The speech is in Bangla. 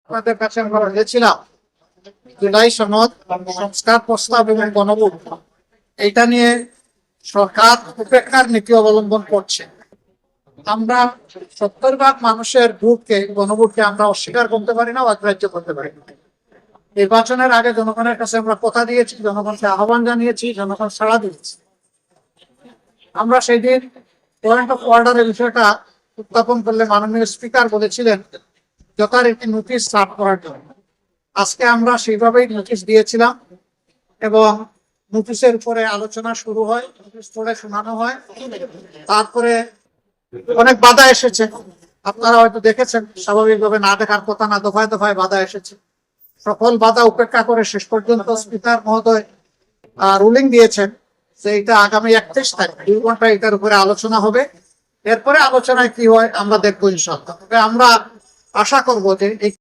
আপনাদের কাছে আমরা বলেছিলাম জুলাই সনদ সংস্কার প্রস্তাব এবং গণভোট এটা নিয়ে সরকার উপেক্ষার নীতি অবলম্বন করছে। আমরা 70% মানুষের ভোটকে গণভোটকে আমরা অস্বীকার করতে পারি না, অগ্রাহ্য করতে পারি না। নির্বাচনের আগে জনগণের কাছে আমরা কথা দিয়েছি, জনগণকে আহ্বান জানিয়েছি, জনগণ সাড়া দিয়েছে। আমরা সেই দিন পয়েন্ট অফ অর্ডারের বিষয়টা উত্থাপন করলে মাননীয় স্পিকার বলেছিলেন যথারীতি নোটিশ সার্ভ করার জন্য। আজকে আমরা সেইভাবেই নোটিশ দিয়েছিলাম এবং নোটিশের উপরে আলোচনা শুরু হয়, নোটিশ পড়ে শোনানো হয়। তারপরে অনেক বাধা এসেছে, আপনারা হয়তো দেখেছেন, স্বাভাবিকভাবে না দেখার কথা না, দফায় দফায় বাধা এসেছে। সকল বাধা উপেক্ষা করে শেষ পর্যন্ত স্পিকার মহোদয় রুলিং দিয়েছেন যে এটা আগামী 31 তারিখ 2 ঘন্টা এটার উপরে আলোচনা হবে। এরপরে আলোচনায় কি হয় আমরা দেখবো ইনশাআল্লাহ। তবে আমরা আশা করবো যে